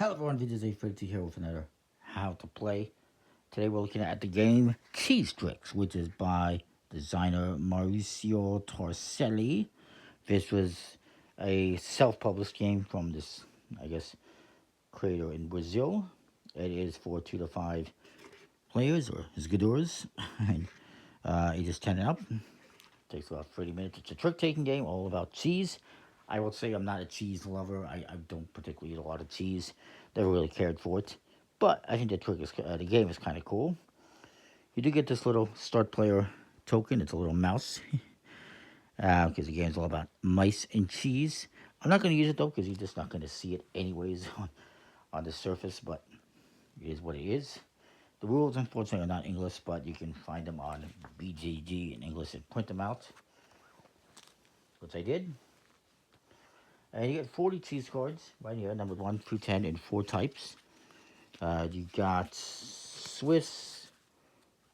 Hello everyone, this is A52 here with another How to Play. Today we're looking at the game Cheez-Tricks, which is by designer Mauricio Torselli. This was a self-published game from this, I guess, creator in Brazil. It is for 2 to 5 players, or jogadores, and ages 10 and up. Takes about 30 minutes. It's a trick-taking game all about cheese. I will say I'm not a cheese lover. I don't particularly eat a lot of cheese. Never really cared for it. But I think the game is kind of cool. You do get this little start player token. It's a little mouse. Because the game's all about mice and cheese. I'm not going to use it though, because you're just not going to see it anyways on the surface. But it is what it is. The rules, unfortunately, are not English, but you can find them on BGG in English and print them out, which I did. And you get 40 cheese cards right here, numbered 1 through 10 in 4 types. You got Swiss,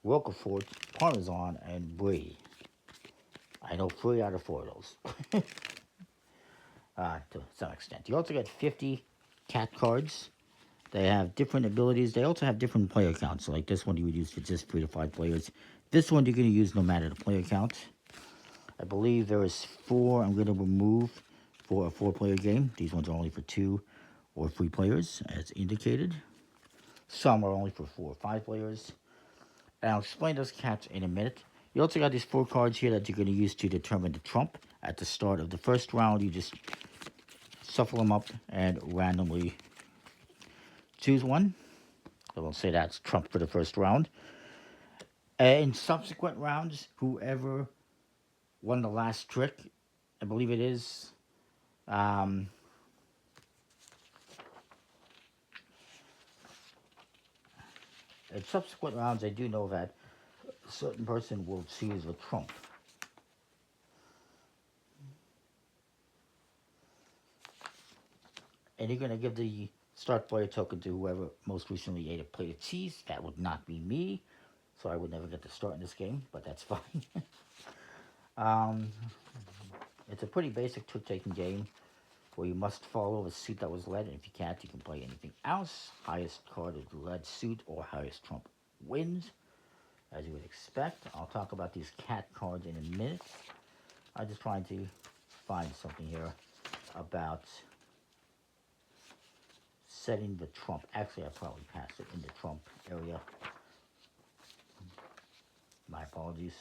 Roquefort, Parmesan, and Brie. I know 3 out of 4 of those, to some extent. You also get 50 cat cards. They have different abilities. They also have different player counts. So like this one you would use for just 3 to 5 players. This one you're going to use no matter the player count. I believe there is 4 I'm going to remove for a 4-player game. These ones are only for 2 or 3 players, as indicated. Some are only for 4 or 5 players. And I'll explain those cats in a minute. You also got these 4 cards here that you're going to use to determine the trump. At the start of the first round, you just shuffle them up and randomly choose one. So we'll say that's trump for the first round. In subsequent rounds, whoever won the last trick, I believe it is, in subsequent rounds, I do know that a certain person will choose a trump. And you're going to give the start player token to whoever most recently ate a plate of cheese. That would not be me, so I would never get to start in this game, but that's fine. um, it's a pretty basic trick-taking game where you must follow the suit that was led, and if you can't, you can play anything else. Highest card of the led suit or highest trump wins, as you would expect. I'll talk about these cat cards in a minute. I'm just trying to find something here about setting the trump. Actually, I probably passed it in the trump area. My apologies.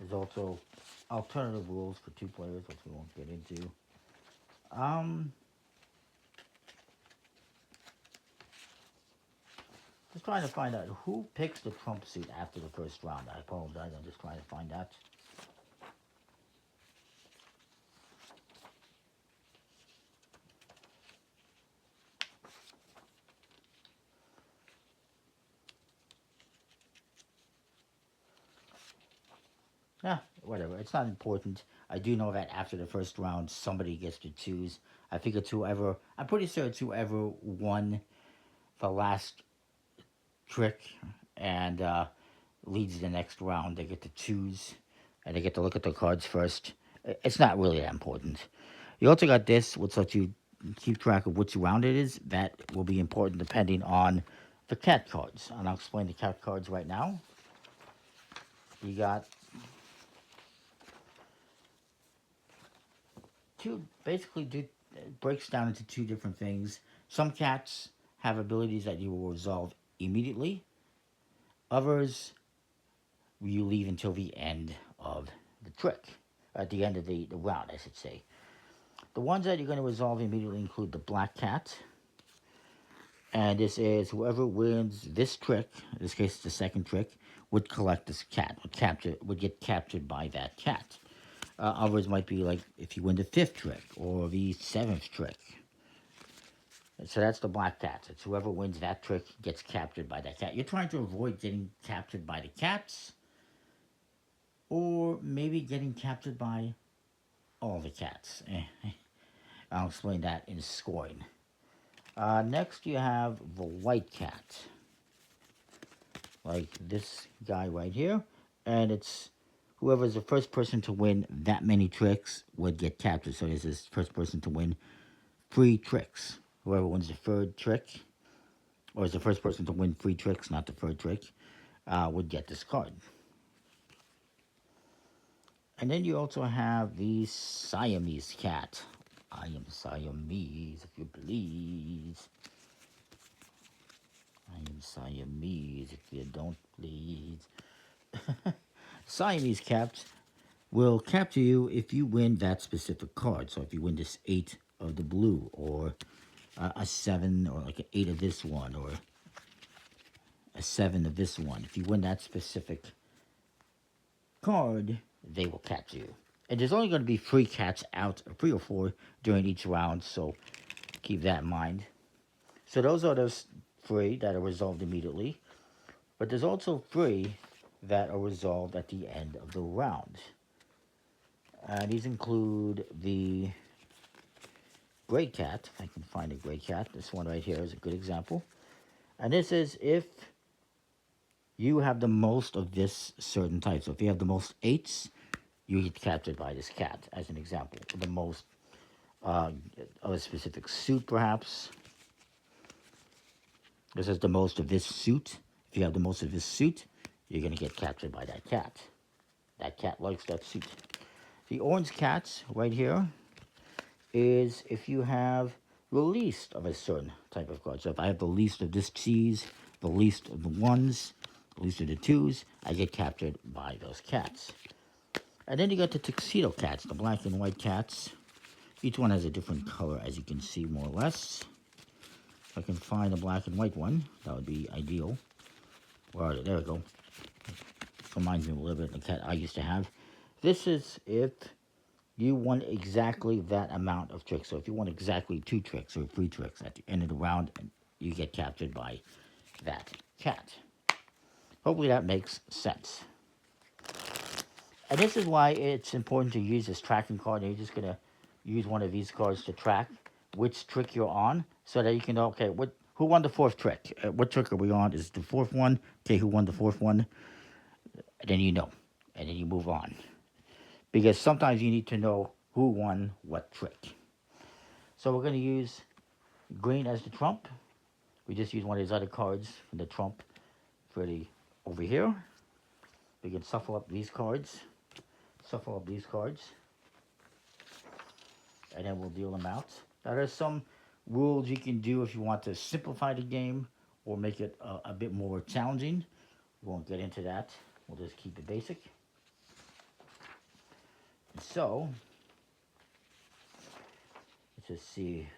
There's also alternative rules for 2 players, which we won't get into. Just trying to find out who picks the trump suit after the first round. I apologize, I'm just trying to find out. Yeah, whatever. It's not important. I do know that after the first round, somebody gets to choose. I think it's whoever. I'm pretty sure it's whoever won the last trick and leads the next round. They get to choose, and they get to look at the cards first. It's not really that important. You also got this, which lets you keep track of which round it is. That will be important depending on the cat cards. And I'll explain the cat cards right now. You got basically breaks down into 2 different things. Some cats have abilities that you will resolve immediately. Others you leave until the end of the trick. At the end of the round, I should say. The ones that you're going to resolve immediately include the black cat. And this is whoever wins this trick, in this case it's the second trick, would collect this cat, would get captured by that cat. Others might be like if you win the 5th trick or the 7th trick. So that's the black cat. It's whoever wins that trick gets captured by that cat. You're trying to avoid getting captured by the cats, or maybe getting captured by all the cats. I'll explain that in scoring. Next, you have the white cat, like this guy right here, and it's whoever's the first person to win that many tricks would get captured. So this is first person to win 3 tricks. Whoever wins the third trick, or is the first person to win 3 tricks, not the third trick, would get this card. And then you also have the Siamese cat. I am Siamese, if you please. I am Siamese, if you don't please. Siamese cats will capture you if you win that specific card. So if you win this 8 of the blue, or a 7, or like an 8 of this one, or a 7 of this one. If you win that specific card, they will capture you. And there's only going to be 3 cats out, 3 or 4 during each round, so keep that in mind. So those are those 3 that are resolved immediately. But there's also 3 that are resolved at the end of the round. These include the gray cat. If I can find a gray cat. This one right here is a good example. And this is if you have the most of this certain type. So if you have the most 8s, you get captured by this cat, as an example. The most of a specific suit, perhaps. This is the most of this suit. If you have the most of this suit, you're going to get captured by that cat. That cat likes that suit. The orange cats right here is if you have the least of a certain type of card. So if I have the least of this cheese, the least of the 1s, the least of the 2s, I get captured by those cats. And then you got the tuxedo cats, the black and white cats. Each one has a different color, as you can see, more or less. If I can find a black and white one, that would be ideal. Where are they? There we go. Reminds me a little bit of the cat I used to have. This is if you won exactly that amount of tricks. So if you won exactly 2 tricks or 3 tricks at the end of the round, you get captured by that cat. Hopefully that makes sense. And this is why it's important to use this tracking card. You're just going to use one of these cards to track which trick you're on, so that you can know, okay, who won the 4th trick? What trick are we on? Is it the 4th one? Okay, who won the 4th one? And then you know. And then you move on. Because sometimes you need to know who won what trick. So we're going to use green as the trump. We just use one of these other cards from the trump for the over here. We can shuffle up these cards. Shuffle up these cards. And then we'll deal them out. Now there's some rules you can do if you want to simplify the game or make it a bit more challenging. We won't get into that. We'll just keep it basic. So, let's just see.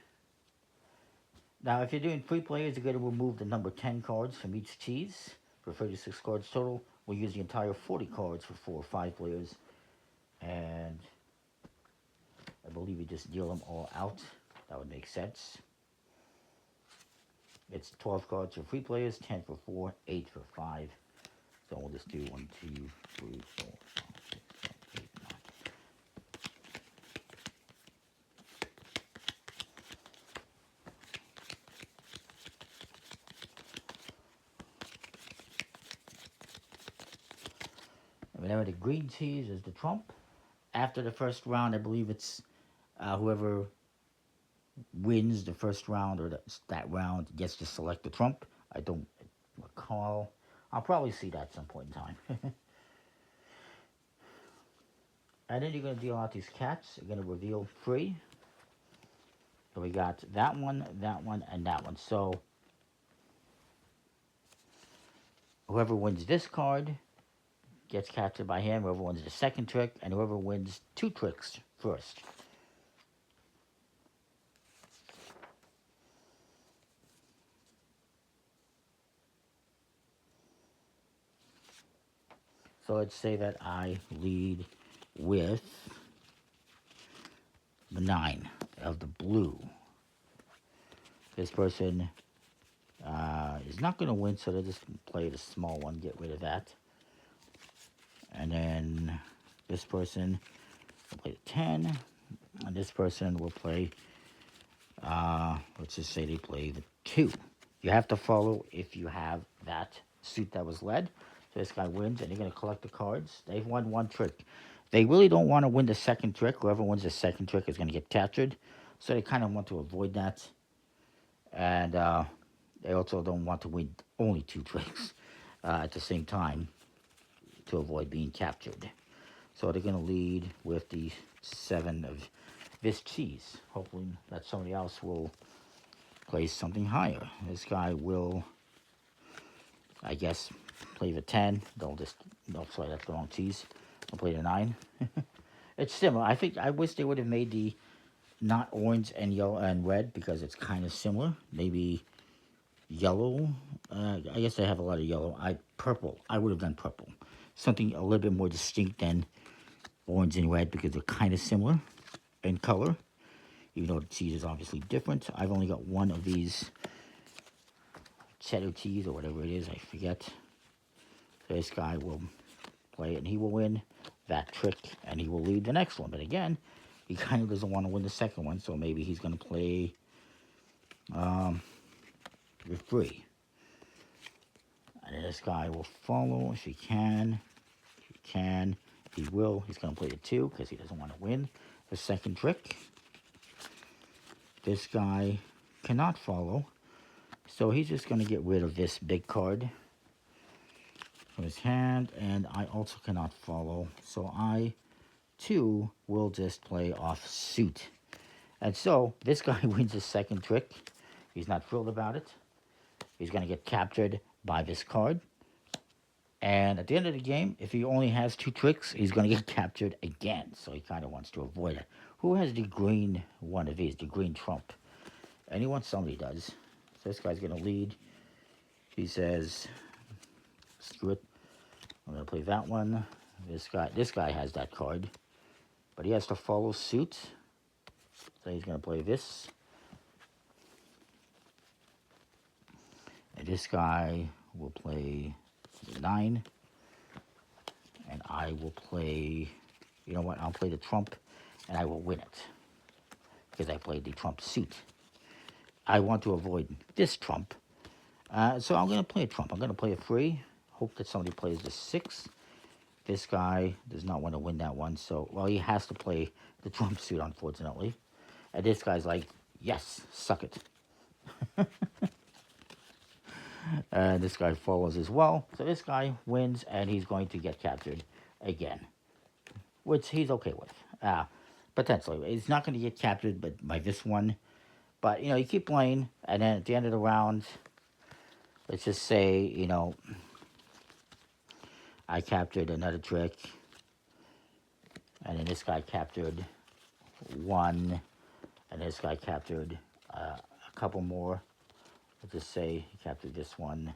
Now, if you're doing 3 players, you're going to remove the number 10 cards from each cheese. For 36 cards total, we'll use the entire 40 cards for 4 or 5 players. And I believe you just deal them all out. That would make sense. It's 12 cards for 3 players, 10 for 4, 8 for 5. So we'll just do 1, 2, 3, 4, 5, 6, 7, 8, 9. And whenever the green cheese is the trump, after the first round, I believe it's whoever wins the first round or that round gets to select the trump. I don't recall. I'll probably see that at some point in time. And then you're going to deal out these cats. You're going to reveal 3. So we got that one, and that one. So whoever wins this card gets captured by him. Whoever wins the second trick, and whoever wins 2 tricks first. So let's say that I lead with the 9 of the blue. This person is not going to win, so they'll just play the small one, get rid of that. And then this person will play the 10. this person will play, let's just say they play the 2. You have to follow if you have that suit that was led. So this guy wins, and they're going to collect the cards. They've won 1 trick. They really don't want to win the second trick. Whoever wins the second trick is going to get captured. So they kind of want to avoid that. And they also don't want to win only 2 tricks at the same time to avoid being captured. So they're going to lead with the 7 of this cheese, hoping that somebody else will play something higher. This guy will, I guess, play the 10. They'll just, no, sorry, that's the wrong cheese. I'll play the 9. It's similar. I wish they would have made the not orange and yellow and red, because it's kind of similar. Maybe yellow. I guess they have a lot of yellow. Purple. I would have done purple. Something a little bit more distinct than orange and red, because they're kind of similar in color, even though the cheese is obviously different. I've only got 1 of these cheddar cheese or whatever it is, I forget. So this guy will play it, and he will win that trick, and he will lead the next one. But again, he kind of doesn't want to win the second one, so maybe he's going to play with 3. And this guy will follow if he can. If he can, he will. He's going to play the 2 because he doesn't want to win the second trick. This guy cannot follow, so he's just going to get rid of this big card from his hand, and I also cannot follow, so I too will just play off suit. And so this guy wins his second trick. He's not thrilled about it. He's going to get captured by this card. And at the end of the game, if he only has 2 tricks, he's going to get captured again. So he kind of wants to avoid it. Who has the green one of these, the green trump? Anyone? Somebody does. So this guy's going to lead. He says, screw it. I'm going to play that one. This guy has that card. But he has to follow suit. So he's going to play this. And this guy will play 9. And I will play, you know what, I'll play the trump, and I will win it. Because I played the trump suit. I want to avoid this trump. So I'm going to play a trump. I'm going to play a 3. Hope that somebody plays the 6. This guy does not want to win that one. So, well, he has to play the trump suit, unfortunately. And this guy's like, yes, suck it. This guy follows as well. So this guy wins, and he's going to get captured again, which he's okay with. Potentially. He's not going to get captured by this one. But, you know, you keep playing, and then at the end of the round, let's just say, you know, I captured another trick, and then this guy captured 1, and this guy captured a couple more. Let's just say he captured this one,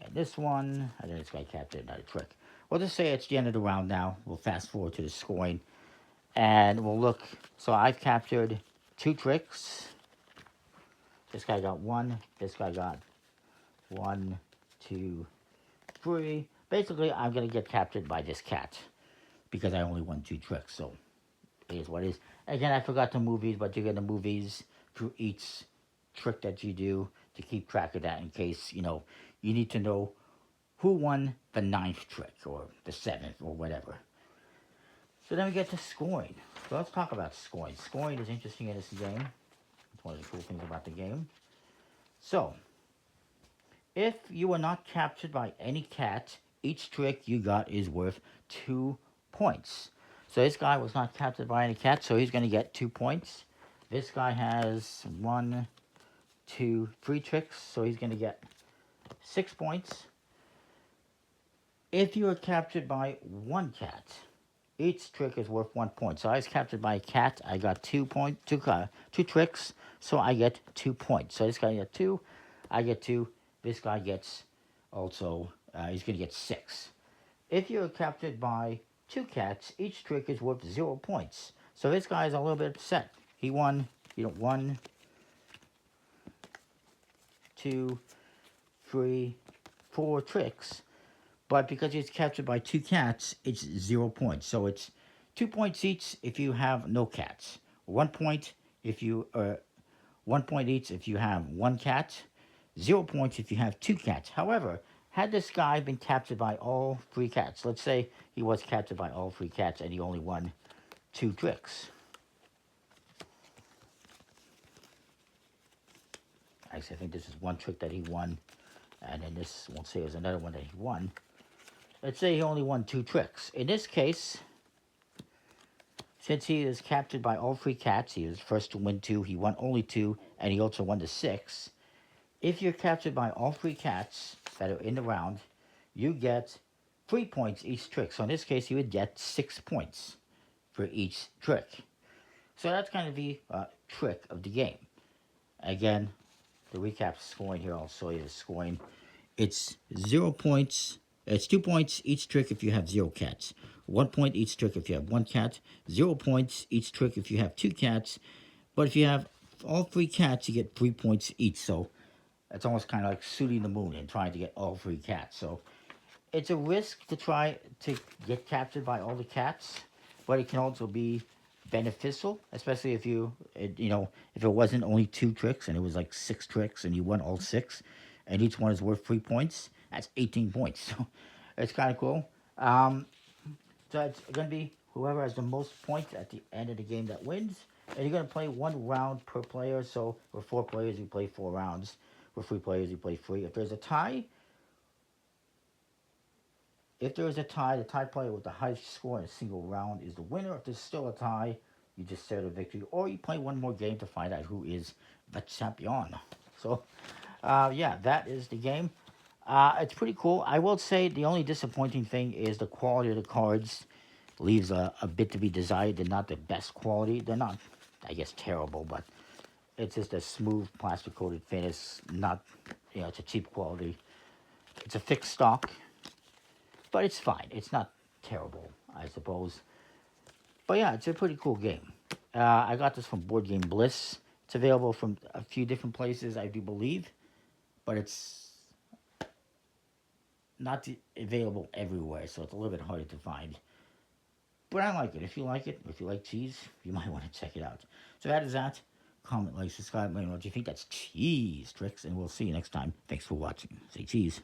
and this one, and then this guy captured another trick. We'll just say it's the end of the round now. We'll fast forward to the scoring, and we'll look. So I've captured 2 tricks. This guy got 1. This guy got 1, 2, 3. Basically, I'm going to get captured by this cat because I only won 2 tricks. So it is what it is. Again, I forgot the movies, but you get the movies through each trick that you do to keep track of that in case, you know, you need to know who won the 9th trick or the 7th or whatever. So then we get to scoring. So let's talk about scoring. Scoring is interesting in this game. It's one of the cool things about the game. So, if you were not captured by any cat, each trick you got is worth 2 points. So this guy was not captured by any cat, so he's going to get 2 points. This guy has 1, 2, 3 tricks, so he's going to get 6 points. If you are captured by 1 cat, each trick is worth 1 point. So I was captured by a cat. I got 2 tricks, so I get 2 points. So this guy got 2, I get 2. This guy gets also, he's going to get 6. If you're captured by 2 cats, each trick is worth 0 points. So this guy is a little bit upset. He won, you know, 1, 2, 3, 4 tricks. But because he's captured by 2 cats, it's 0 points. So it's 2 points each if you have no cats. 1 point if you 1 point each if you have one cat. 0 points if you have two cats. However, had this guy been captured by all three cats, let's say he was captured by all three cats and he only won 2 tricks. Actually, I think this is one trick that he won, and then this, won't say it was another one that he won. Let's say he only won 2 tricks. In this case, since he is captured by all three cats, he was first to win 2, he won only 2, and he also won the 6. If you're captured by all three cats that are in the round, you get 3 points each trick. So in this case, you would get 6 points for each trick. So that's kind of the trick of the game. Again, the recap scoring here, I'll show you the scoring. It's 0 points. It's 2 points each trick if you have 0 cats. 1 point each trick if you have 1 cat. 0 points each trick if you have 2 cats. But if you have all 3 cats, you get 3 points each. So it's almost kind of like shooting the moon and trying to get all 3 cats. So it's a risk to try to get captured by all the cats, but it can also be beneficial, especially if if it wasn't only 2 tricks and it was like 6 tricks and you won all 6, and each one is worth 3 points. That's 18 points. So it's kind of cool. So it's going to be whoever has the most points at the end of the game that wins. And you're going to play 1 round per player. So with 4 players, you play 4 rounds. With 3 players, you play 3. If there's a tie, the tie player with the highest score in a single round is the winner. If there's still a tie, you just share the victory. Or you play one more game to find out who is the champion. So, yeah, that is the game. It's pretty cool. I will say the only disappointing thing is the quality of the cards leaves a bit to be desired. They're not the best quality. They're not, I guess, terrible, but it's just a smooth plastic coated finish. Not, it's a cheap quality. It's a fixed stock, but it's fine. It's not terrible, I suppose. But yeah, it's a pretty cool game. I got this from Board Game Bliss. It's available from a few different places, I do believe, but it's not available everywhere, so it's a little bit harder to find. But I like it. If you like it, if you like cheese, you might want to check it out. So that is that. Comment, like, subscribe. Let me know what you think. That's Cheez-Tricks, and we'll see you next time. Thanks for watching. Say cheese.